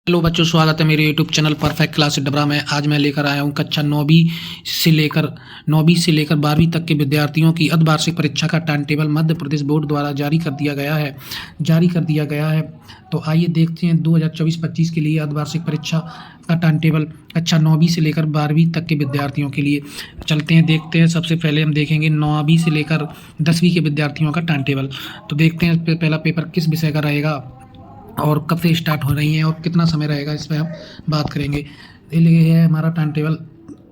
Hello बच्चों, स्वागत है मेरे YouTube channel perfect class Dabra में। आज मैं लेकर आया हूं कक्षा 9वीं से लेकर 12वीं तक के विद्यार्थियों की अर्धवार्षिक परीक्षा का time table Madhya Pradesh board द्वारा जारी कर दिया गया है। तो आइए देखते हैं 2024-25 के लिए अर्धवार्षिक परीक्षा का टाइम टेबल कक्षा 9वीं से लेकर 12वीं तक के विद्यार्थियों के लिए। चलते हैं, देखते हैं। सबसे पहले हम देखेंगे 9वीं से लेकर 10वीं के विद्यार्थियों का टाइम टेबल। तो देखते हैं पहला पेपर किस विषय का रहेगा और कब से स्टार्ट हो रही हैं और कितना समय रहेगा, इस पर हम बात करेंगे। ये है हमारा टाइम टेबल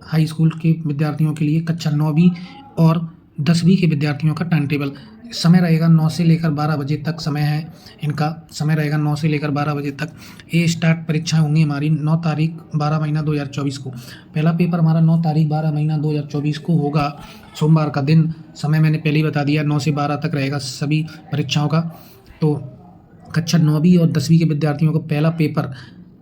हाई स्कूल के विद्यार्थियों के लिए, कक्षा 9वीं और 10वीं के विद्यार्थियों का टाइम टेबल। समय रहेगा 9 से लेकर 12 बजे तक समय है इनका। समय रहेगा 9 से लेकर 12 बजे तक। ये स्टार्ट परीक्षाएं होंगी हमारी 9 तारीख 12 महीना 2024 को। पहला पेपर हमारा 9 तारीख 12 महीना 2024 को होगा, सोमवार का दिन। समय मैंने पहले ही बता दिया, 9 से 12 तक रहेगा सभी परीक्षाओं का। तो कक्षा 9वीं और 10वीं के विद्यार्थियों को पहला पेपर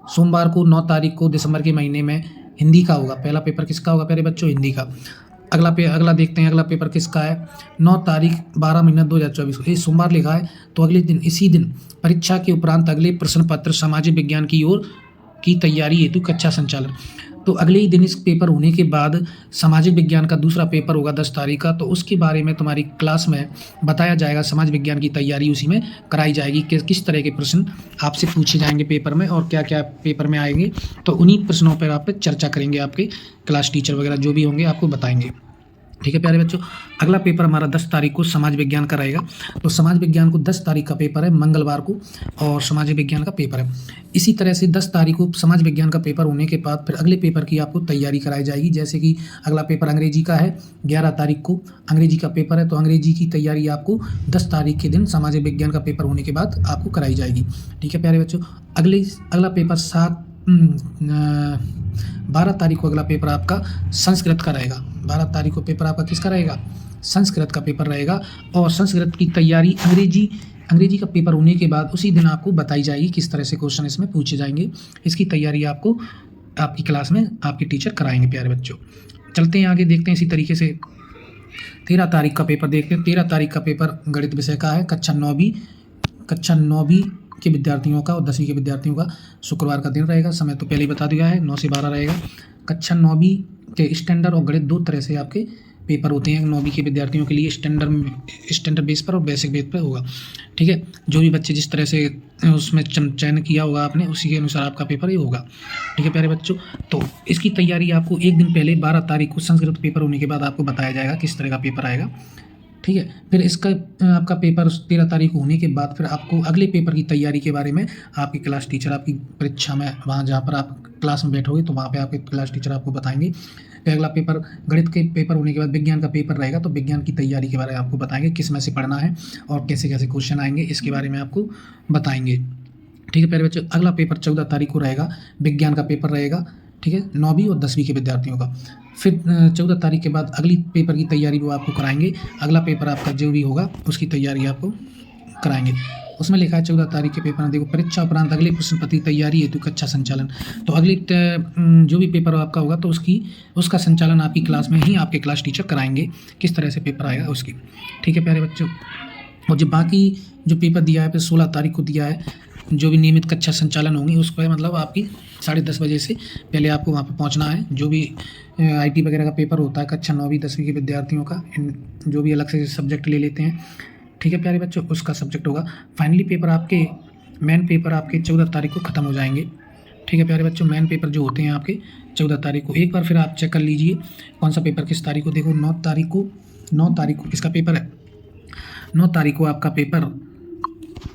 सोमवार को 9 तारीख को दिसंबर के महीने में हिंदी का होगा। पहला पेपर किसका होगा प्यारे बच्चों? हिंदी का। अगला देखते हैं अगला पेपर किसका है। 9 तारीख 12 महीना 2024 को, ये सोमवार लिखा है तो अगले दिन, इसी दिन परीक्षा के उपरांत अगले प्रश्न पत्र सामाजिक विज्ञान की ओर की तैयारी हेतु कक्षा संचालन। तो अगले ही दिन इस पेपर होने के बाद सामाजिक विज्ञान का दूसरा पेपर होगा 10 तारीख का। तो उसके बारे में तुम्हारी क्लास में बताया जाएगा। समाज विज्ञान की तैयारी उसी में कराई जाएगी कि किस तरह के प्रश्न आपसे पूछे जाएंगे पेपर में और क्या क्या पेपर में आएंगे। तो उन्हीं प्रश्नों पर आप चर्चा करेंगे, आपके क्लास टीचर वगैरह जो भी होंगे आपको बताएंगे। ठीक है प्यारे बच्चों, अगला पेपर हमारा 10 तारीख को समाज विज्ञान का रहेगा। तो समाज विज्ञान को 10 तारीख का पेपर है, मंगलवार को, और सामाजिक विज्ञान का पेपर है। इसी तरह से 10 तारीख को समाज विज्ञान का पेपर होने के बाद फिर अगले पेपर की आपको तैयारी कराई जाएगी। जैसे कि अगला पेपर अंग्रेजी का है, 11 तारीख को अंग्रेजी का पेपर है। तो अंग्रेजी की तैयारी आपको 10 तारीख के दिन सामाजिक विज्ञान का पेपर होने के बाद आपको कराई जाएगी। ठीक है प्यारे बच्चों, अगला पेपर 12 तारीख को अगला पेपर आपका संस्कृत का रहेगा। 12 तारीख को पेपर आपका किसका रहेगा? संस्कृत का पेपर रहेगा। और संस्कृत की तैयारी अंग्रेजी का पेपर होने के बाद उसी दिन आपको बताई जाएगी किस तरह से क्वेश्चन इसमें पूछे जाएंगे। इसकी तैयारी आपको आपकी क्लास में आपके टीचर कराएंगे प्यारे बच्चों। चलते हैं आगे, देखते हैं इसी तरीके से 13 तारीख का पेपर देखते हैं। 13 तारीख का पेपर गणित विषय का है, कक्षा 9वीं के विद्यार्थियों का और 10वीं के विद्यार्थियों का। शुक्रवार का दिन रहेगा। समय तो पहले ही बता दिया है, 9 से 12 रहेगा। कक्षा 9वीं के स्टैंडर्ड और गणित 2 तरह से आपके पेपर होते हैं 9वीं के विद्यार्थियों के लिए। स्टैंडर्ड बेस पर और बेसिक बेस पर होगा। ठीक है, जो भी बच्चे जिस तरह से उसमें चयन किया होगा आपने, उसी के अनुसार आपका पेपर ये होगा। ठीक है प्यारे बच्चों, तो इसकी तैयारी आपको एक दिन पहले 12 तारीख को संस्कृत पेपर होने के बाद आपको बताया जाएगा किस तरह का पेपर आएगा। ठीक है, फिर इसका आपका पेपर 13 तारीख को होने के बाद फिर आपको अगले पेपर की तैयारी के बारे में आपकी क्लास टीचर आपकी परीक्षा में, वहाँ जहाँ पर आप क्लास में बैठोगे तो वहाँ पे आपके क्लास टीचर आपको बताएंगे। फिर अगला पेपर गणित के पेपर होने के बाद विज्ञान का पेपर रहेगा। तो विज्ञान की तैयारी के बारे में आपको बताएंगे, किस में से पढ़ना है और कैसे कैसे क्वेश्चन आएंगे, इसके बारे में आपको बताएंगे। ठीक है प्यारे बच्चों, अगला पेपर 14 तारीख को रहेगा, विज्ञान का पेपर रहेगा। ठीक है, 9वीं और 10वीं के विद्यार्थियों का। फिर 14 तारीख के बाद अगली पेपर की तैयारी वो आपको कराएंगे। अगला पेपर आपका जो भी होगा उसकी तैयारी आपको कराएंगे। उसमें लिखा है 14 तारीख के पेपर में देखो, परीक्षा उपरांत अगले प्रश्न पत्र तैयारी हेतु कक्षा संचालन। तो अगले जो भी पेपर आपका होगा तो उसका संचालन आपकी क्लास में ही आपके क्लास टीचर कराएंगे, किस तरह से पेपर आएगा उसकी। ठीक है प्यारे बच्चों, और जो बाकी जो पेपर दिया है फिर 16 तारीख को दिया है, जो भी नियमित कक्षा संचालन होंगी उस पर मतलब आपकी 10:30 बजे से पहले आपको वहाँ पर पहुँचना है। जो भी IT वगैरह का पेपर होता है कक्षा 9वीं 10वीं के विद्यार्थियों का, जो भी अलग से सब्जेक्ट ले लेते हैं। ठीक है प्यारे बच्चों, उसका सब्जेक्ट होगा। फाइनली पेपर आपके मेन पेपर आपके 14 तारीख को ख़त्म हो जाएंगे। ठीक है प्यारे बच्चों, मेन पेपर जो होते हैं आपके 14 तारीख को। एक बार फिर आप चेक कर लीजिए कौन सा पेपर किस तारीख को। देखो 9 तारीख को किसका पेपर है? 9 तारीख को आपका पेपर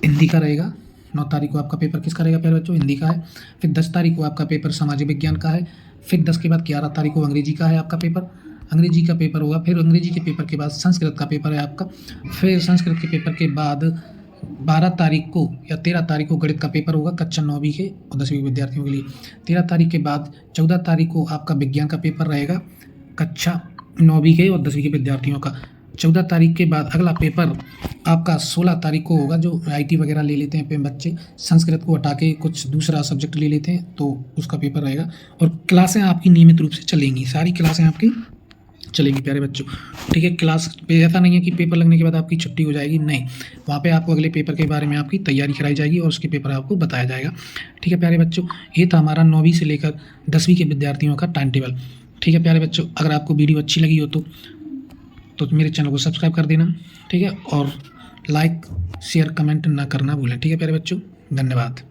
हिंदी का रहेगा। 9 तारीख को आपका पेपर किसका रहेगा प्यारे बच्चों? हिंदी का है। फिर 10 तारीख को आपका पेपर सामाजिक विज्ञान का है। फिर 10 के बाद 11 तारीख को अंग्रेजी का है आपका पेपर, अंग्रेजी का पेपर होगा। फिर अंग्रेजी के पेपर के बाद संस्कृत का पेपर है आपका। फिर संस्कृत के पेपर के बाद 12 तारीख को या 13 तारीख को गणित का पेपर होगा कक्षा 9वीं के और 10वीं के विद्यार्थियों के लिए। 13 तारीख के बाद 14 तारीख को आपका विज्ञान का पेपर रहेगा कक्षा 9वीं के और 10वीं के विद्यार्थियों का। 14 तारीख के बाद अगला पेपर आपका 16 तारीख को होगा। जो IT वगैरह ले लेते हैं बच्चे, संस्कृत को हटा के कुछ दूसरा सब्जेक्ट ले लेते हैं तो उसका पेपर रहेगा। और क्लासें आपकी नियमित रूप से चलेंगी, सारी क्लासें आपकी चलेगी प्यारे बच्चों। ठीक है, क्लास पे ऐसा नहीं है कि पेपर लगने के बाद आपकी छुट्टी हो जाएगी, नहीं, वहाँ पे आपको अगले पेपर के बारे में आपकी तैयारी कराई जाएगी और उसके पेपर आपको बताया जाएगा। ठीक है प्यारे बच्चों, ये था हमारा 9वीं से लेकर 10वीं के विद्यार्थियों का टाइम टेबल। ठीक है प्यारे बच्चों, अगर आपको वीडियो अच्छी लगी हो तो मेरे चैनल को सब्सक्राइब कर देना। ठीक है, और लाइक शेयर कमेंट ना करना भूलें। ठीक है प्यारे बच्चों, धन्यवाद।